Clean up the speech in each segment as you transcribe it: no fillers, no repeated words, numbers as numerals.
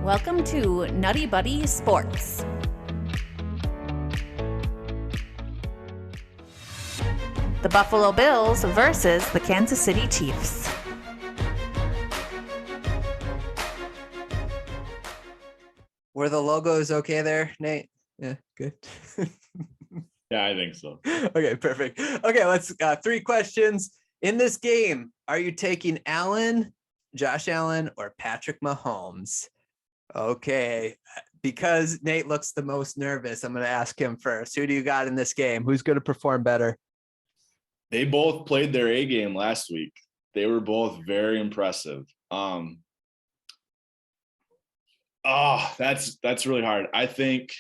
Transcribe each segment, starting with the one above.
Welcome to NuttieBuddie Sports. The Buffalo Bills versus the Kansas City Chiefs. Were the logos okay there, Nate? Yeah, good. Yeah, I think so. Okay, perfect. Okay, let's 3 questions. In this game, are you taking Josh Allen, or Patrick Mahomes? Okay, because Nate looks the most nervous, I'm going to ask him first. Who do you got in this game? Who's going to perform better? They both played their A game last week. They were both very impressive. That's really hard. I think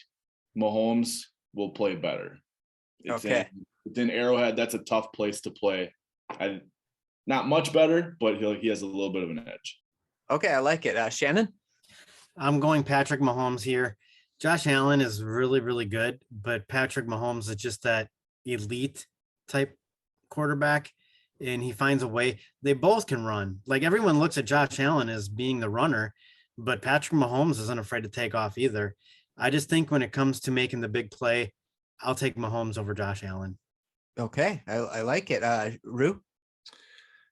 Mahomes will play better. It's in Arrowhead. That's a tough place to play. Not much better, but he has a little bit of an edge. Okay, I like it. Shannon? I'm going Patrick Mahomes here. Josh Allen is really, really good, but Patrick Mahomes is just that elite type quarterback, and he finds a way. They both can run. Like, everyone looks at Josh Allen as being the runner, but Patrick Mahomes isn't afraid to take off either. I just think when it comes to making the big play, I'll take Mahomes over Josh Allen. Okay, I like it. Rue?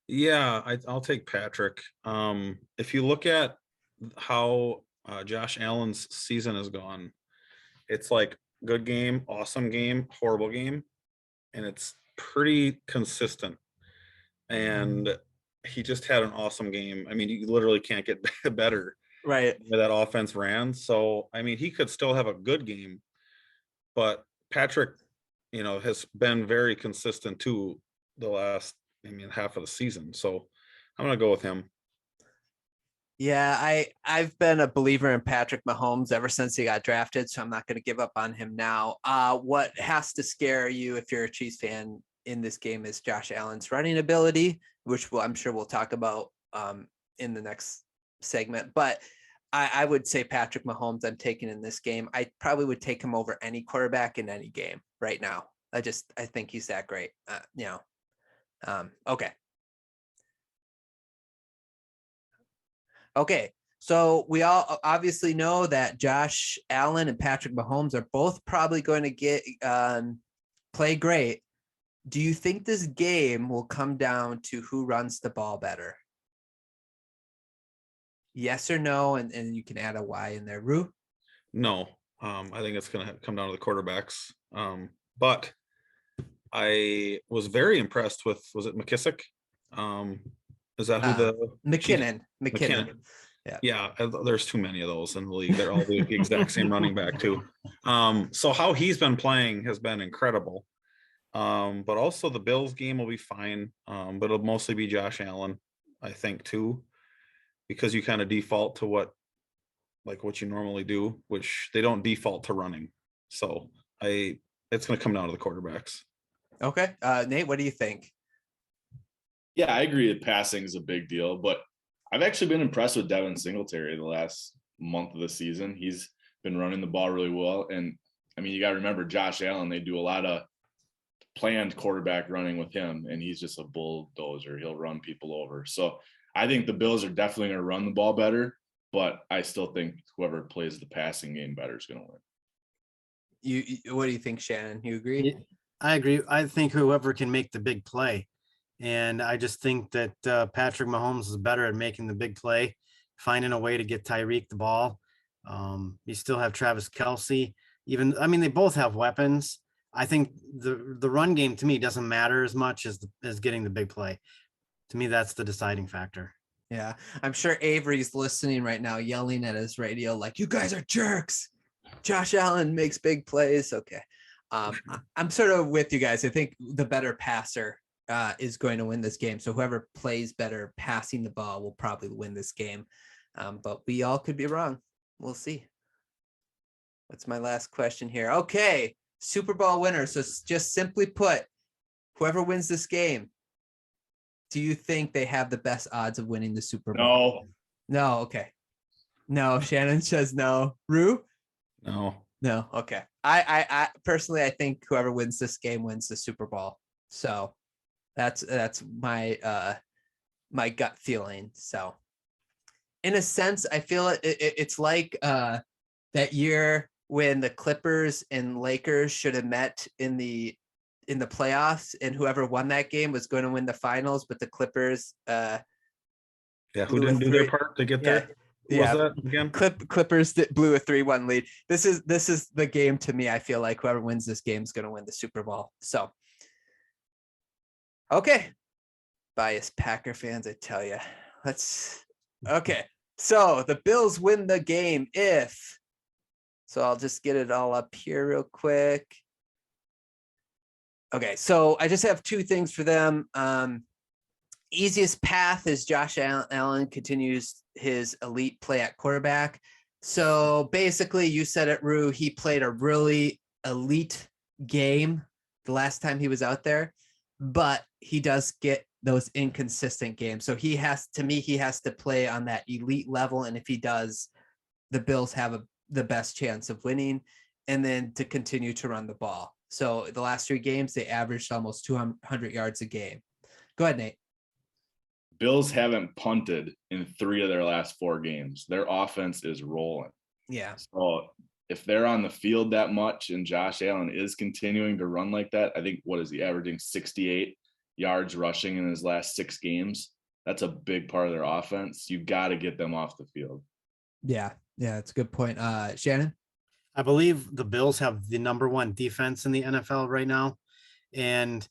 Yeah, I'll take Patrick. If you look at how Josh Allen's season has gone, it's like good game, awesome game, horrible game, and it's pretty consistent. And he just had an awesome game. I mean, you literally can't get better. Right. That offense ran. So, I mean, he could still have a good game, but Patrick, has been very consistent too the last, half of the season. So I'm going to go with him. Yeah, I've been a believer in Patrick Mahomes ever since he got drafted, so I'm not going to give up on him now. What has to scare you if you're a Chiefs fan in this game is Josh Allen's running ability, which I'm sure we'll talk about in the next segment. But I would say Patrick Mahomes I'm taking in this game. I probably would take him over any quarterback in any game right now. I think he's that great. Okay. Okay, so we all obviously know that Josh Allen and Patrick Mahomes are both probably going to play great. Do you think this game will come down to who runs the ball better? Yes or no, and you can add a Y in there. Rue? No, I think it's going to come down to the quarterbacks. But I was very impressed with, was it McKissick? Is that who the McKinnon? Yeah. There's too many of those in the league. They're all the exact same running back too. So how he's been playing has been incredible. But also the Bills game will be fine. But it'll mostly be Josh Allen, I think, too, because you kind of default to what you normally do, which they don't default to running. So it's going to come down to the quarterbacks. Okay. Nate, what do you think? Yeah, I agree that passing is a big deal, but I've actually been impressed with Devin Singletary the last month of the season. He's been running the ball really well. And you got to remember Josh Allen, they do a lot of planned quarterback running with him, and he's just a bulldozer. He'll run people over. So I think the Bills are definitely going to run the ball better, but I still think whoever plays the passing game better is going to win. What do you think, Shannon? You agree? I agree. I think whoever can make the big play. And I just think that Patrick Mahomes is better at making the big play, finding a way to get Tyreek the ball. You still have Travis Kelce. They both have weapons. I think the run game to me doesn't matter as much as getting the big play. To me, that's the deciding factor. Yeah, I'm sure Avery's listening right now, yelling at his radio like, "You guys are jerks. Josh Allen makes big plays." Okay, I'm sort of with you guys. I think the better passer is going to win this game. So whoever plays better passing the ball will probably win this game. But we all could be wrong. We'll see. What's my last question here? Okay, Super Bowl winner. So just simply put, whoever wins this game, do you think they have the best odds of winning the Super Bowl? No. Okay. No, Shannon says no. Rue? No. Okay. I personally, I think whoever wins this game wins the Super Bowl. So that's my my gut feeling. So in a sense, I feel it's like that year when the Clippers and Lakers should have met in the playoffs, and whoever won that game was going to win the finals, but the Clippers who didn't do their part to get there? Who was that again? Clippers blew a 3-1 lead. This is the game to me. I feel like whoever wins this game is going to win the Super Bowl. So, okay, biased Packer fans, I tell you. Okay. So the Bills win the game so I'll just get it all up here real quick. Okay, so I just have two things for them. Easiest path is Josh Allen continues his elite play at quarterback. So basically, you said it, Rue, he played a really elite game the last time he was out there, but he does get those inconsistent games. So he has to play on that elite level. And if he does, the Bills have the best chance of winning, and then to continue to run the ball. So the last 3 games, they averaged almost 200 yards a game. Go ahead, Nate. Bills haven't punted in 3 of their last 4 games. Their offense is rolling. Yeah. So if they're on the field that much and Josh Allen is continuing to run like that, I think, what is he averaging? 68 yards rushing in his last 6 games. That's a big part of their offense. You got to get them off the field. Yeah. Yeah. That's a good point. Shannon? I believe the Bills have the #1 defense in the NFL right now. And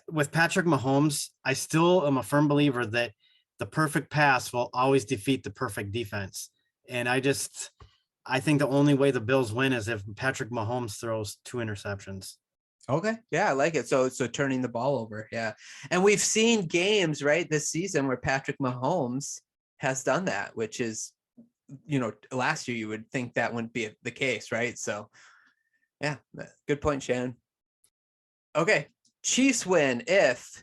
with Patrick Mahomes, I still am a firm believer that the perfect pass will always defeat the perfect defense. And I think the only way the Bills win is if Patrick Mahomes throws 2 interceptions. Okay. Yeah, I like it. So turning the ball over. Yeah. And we've seen games, right, this season where Patrick Mahomes has done that, which is, last year you would think that wouldn't be the case, right? So yeah, good point, Shannon. Okay. Chiefs win if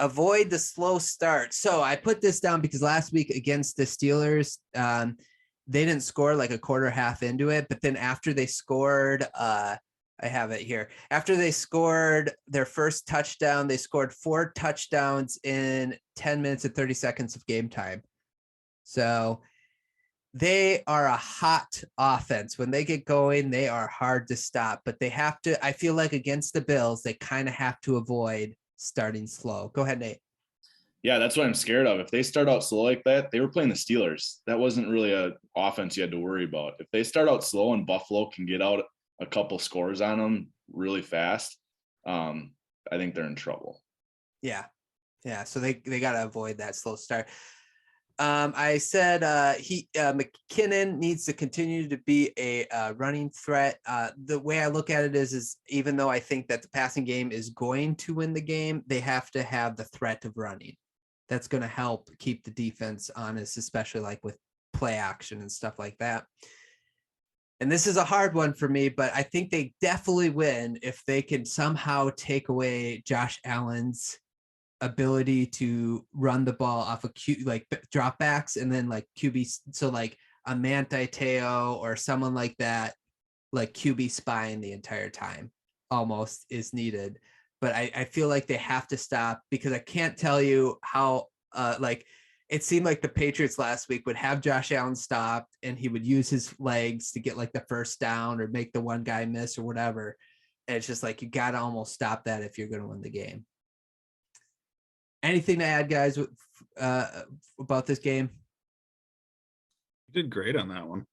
avoid the slow start. So I put this down because last week against the Steelers, they didn't score like a quarter half into it, but then after they scored, I have it here. After they scored their first touchdown, they scored 4 touchdowns in 10 minutes and 30 seconds of game time. So they are a hot offense. When they get going, they are hard to stop, but they have to, I feel like against the Bills, they kind of have to avoid starting slow. Go ahead, Nate. Yeah, that's what I'm scared of. If they start out slow like that, they were playing the Steelers. That wasn't really an offense you had to worry about. If they start out slow and Buffalo can get out a couple scores on them really fast, I think they're in trouble. Yeah. Yeah. So they got to avoid that slow start. I said McKinnon needs to continue to be a running threat. The way I look at it is even though I think that the passing game is going to win the game, they have to have the threat of running. That's going to help keep the defense honest, especially like with play action and stuff like that. And this is a hard one for me, but I think they definitely win if they can somehow take away Josh Allen's ability to run the ball off of dropbacks and then like QB. So like a Manti Te'o or someone like that, like QB spying the entire time almost is needed. But I feel like they have to stop because I can't tell you how it seemed like the Patriots last week would have Josh Allen stopped and he would use his legs to get like the first down or make the one guy miss or whatever. And it's just like, you got to almost stop that if you're going to win the game. Anything to add, guys, about this game? You did great on that one.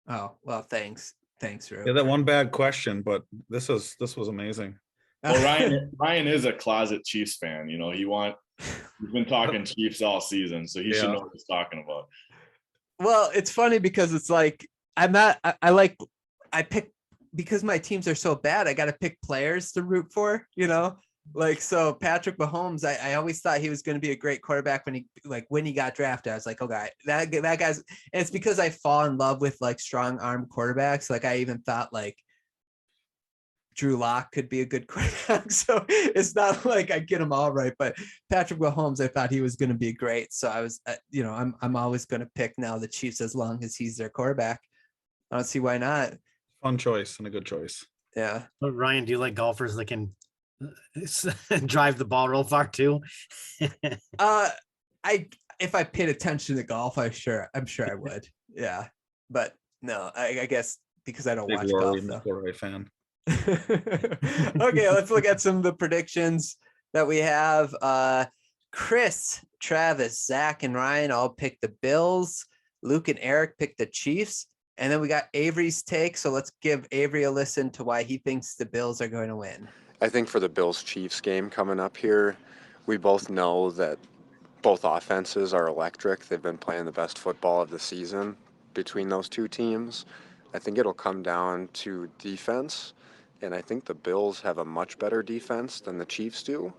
Oh, well, thanks. Thanks, Rue. Yeah, that one bad question, but this was amazing. Well, Ryan is a closet Chiefs fan. He's been talking Chiefs all season, so he should know what he's talking about. Well, it's funny because it's like I pick because my teams are so bad. I got to pick players to root for. So Patrick Mahomes, I always thought he was going to be a great quarterback when he got drafted. I was like, okay, that guy's. And it's because I fall in love with like strong arm quarterbacks. Like I even thought like Drew Lock could be a good quarterback. So it's not like I get them all right, but Patrick Mahomes, I thought he was going to be great. So I was, I'm always going to pick now the Chiefs as long as he's their quarterback. I don't see why not. Fun choice and a good choice. Yeah. But Ryan, do you like golfers that can drive the ball real far too? if I paid attention to golf, I'm sure I would. Yeah, but no, I guess because I don't Big watch Rory golf though. McIlroy fan. Okay, let's look at some of the predictions that we have. Chris, Travis, Zach, and Ryan all picked the Bills. Luke and Eric picked the Chiefs. And then we got Avery's take. So let's give Avery a listen to why he thinks the Bills are going to win. I think for the Bills-Chiefs game coming up here, we both know that both offenses are electric. They've been playing the best football of the season between those two teams. I think it'll come down to defense, and I think the Bills have a much better defense than the Chiefs do.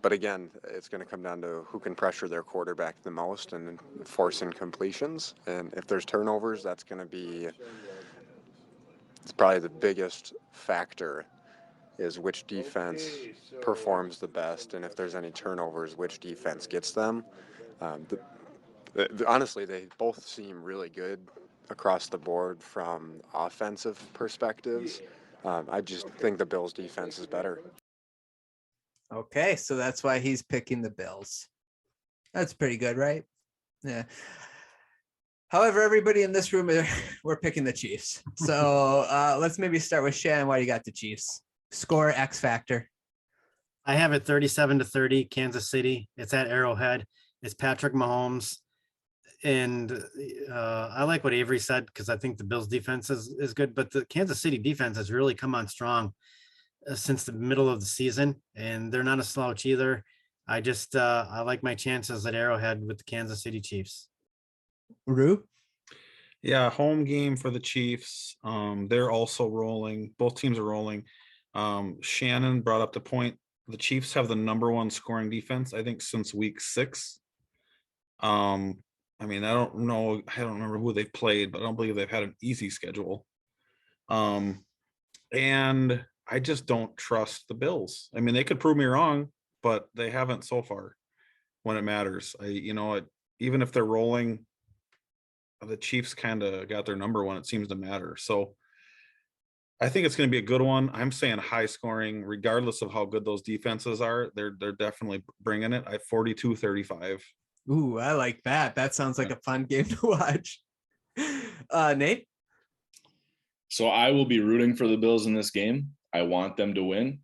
But again, it's going to come down to who can pressure their quarterback the most and force incompletions. And if there's turnovers, that's going to be, it's probably the biggest factor, is which defense performs the best. And if there's any turnovers, which defense gets them. Honestly, they both seem really good across the board from offensive perspectives. I just think the Bills' defense is better. Okay, so that's why he's picking the Bills. That's pretty good, right? Yeah. However, everybody in this room, we're picking the Chiefs. So let's maybe start with Shannon. Why do you got the Chiefs? Score, X factor. I have it 37-30, Kansas City. It's at Arrowhead. It's Patrick Mahomes. And I like what Avery said, because I think the Bills defense is good, but the Kansas City defense has really come on strong since the middle of the season, and they're not a slouch either. I like my chances at Arrowhead with the Kansas City Chiefs. Rue? Yeah, home game for the Chiefs. They're also rolling. Both teams are rolling. Shannon brought up the point. The Chiefs have the #1 scoring defense, I think, since week 6. I mean, I don't remember who they've played, but I don't believe they've had an easy schedule. And I just don't trust the Bills. I mean, they could prove me wrong, but they haven't so far when it matters. Even if they're rolling, the Chiefs kind of got their number when it seems to matter. So I think it's going to be a good one. I'm saying high scoring, regardless of how good those defenses are. They're definitely bringing it. I 42-35. Ooh, I like that. That sounds like a fun game to watch. Nate? So I will be rooting for the Bills in this game. I want them to win.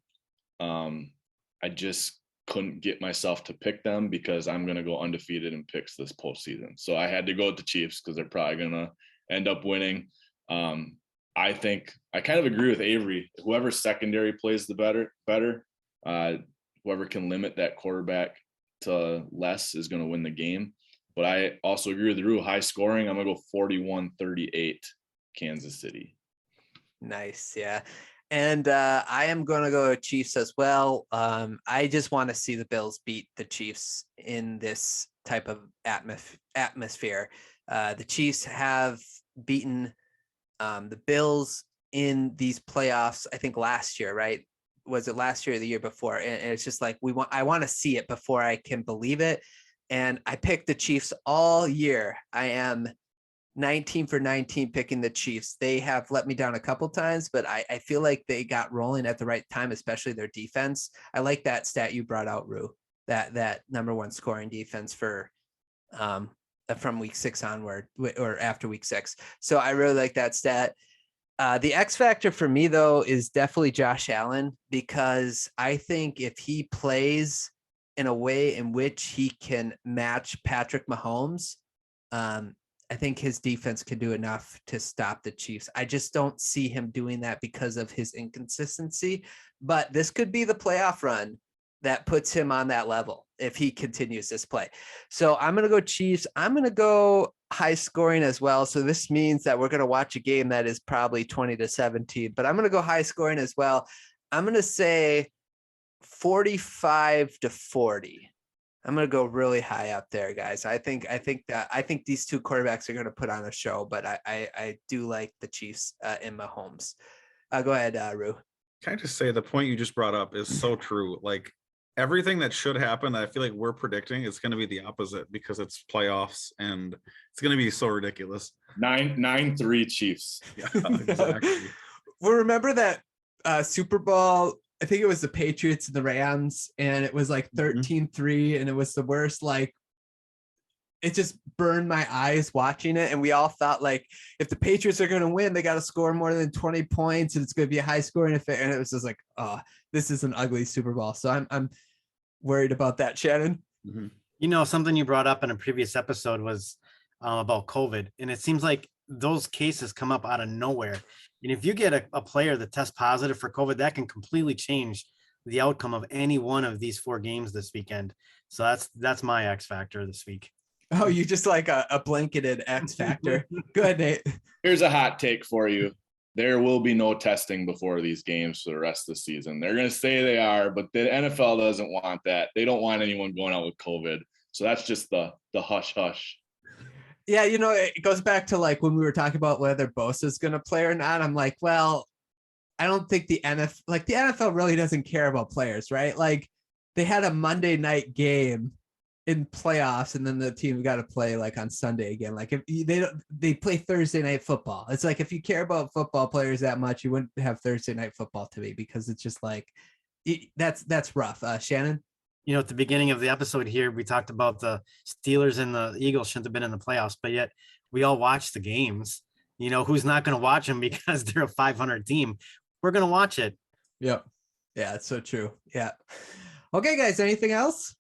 I just couldn't get myself to pick them because I'm going to go undefeated in picks this postseason. So I had to go with the Chiefs because they're probably going to end up winning. I think I kind of agree with Avery. Whoever secondary plays the better. Whoever can limit that quarterback to less is going to win the game. But I also agree with Drew. High scoring. I'm going to go 41-38 Kansas City. Nice. Yeah. And I am going to go Chiefs as well. I just want to see the Bills beat the Chiefs in this type of atmosphere. The Chiefs have beaten the Bills in these playoffs, I think last year, right? Was it last year or the year before? And it's just like I want to see it before I can believe it. And I picked the Chiefs all year. I am 19 for 19 picking the Chiefs. They have let me down a couple times, but I feel like they got rolling at the right time, especially their defense. I like that stat you brought out, Rue, that #1 scoring defense for from week 6 onward or after week 6. So I really like that stat. The X factor for me, though, is definitely Josh Allen, because I think if he plays in a way in which he can match Patrick Mahomes, I think his defense can do enough to stop the Chiefs. I just don't see him doing that because of his inconsistency, but this could be the playoff run that puts him on that level if he continues this play. So I'm going to go Chiefs. I'm going to go high scoring as well. So this means that we're going to watch a game that is probably 20-17, but I'm going to go high scoring as well. I'm going to say 45-40. I'm going to go really high up there, guys. I think these two quarterbacks are going to put on a show, but I do like the Chiefs in Mahomes. Go ahead, Rue. Can I just say the point you just brought up is so true. Like everything that should happen, I feel like we're predicting is going to be the opposite because it's playoffs and it's going to be so ridiculous. 9-3 Chiefs. Yeah, exactly. Well, remember that Super Bowl, I think it was the Patriots and the Rams, and it was like 13-3, and it was the worst like it just burned my eyes watching it. And we all thought like, if the Patriots are going to win, they got to score more than 20 points and it's going to be a high scoring affair. And it was just like, oh, this is an ugly Super Bowl. So I'm worried about that, Shannon. Mm-hmm. You know, something you brought up in a previous episode was about COVID. And it seems like those cases come up out of nowhere. And if you get a player that tests positive for COVID, that can completely change the outcome of any one of these 4 games this weekend. So that's my X factor this week. Oh, you just like a blanketed X factor. Good, Nate. Here's a hot take for you. There will be no testing before these games for the rest of the season. They're going to say they are, but the NFL doesn't want that. They don't want anyone going out with COVID. So that's just the hush hush. Yeah, you know, it goes back to like when we were talking about whether Bosa's going to play or not. I'm like, well, I don't think the NFL really doesn't care about players, right? Like they had a Monday night game in playoffs and then the team got to play like on Sunday again. Like if they play Thursday night football. It's like, if you care about football players that much, you wouldn't have Thursday night football to me, because it's just like, that's rough. Shannon? You know, at the beginning of the episode here, we talked about the Steelers and the Eagles shouldn't have been in the playoffs, but yet we all watch the games. You know, who's not going to watch them because they're a 500 team? We're going to watch it. Yep. Yeah, it's so true. Yeah. Okay, guys, anything else?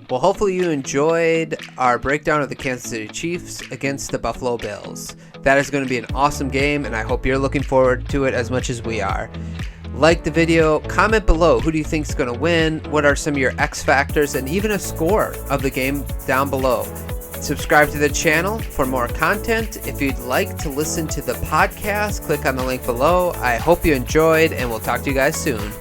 Well, hopefully you enjoyed our breakdown of the Kansas City Chiefs against the Buffalo Bills. That is going to be an awesome game, and I hope you're looking forward to it as much as we are. Like the video, comment below who do you think is going to win, what are some of your X factors, and even a score of the game down below. Subscribe to the channel for more content. If you'd like to listen to the podcast, click on the link below. I hope you enjoyed, and we'll talk to you guys soon.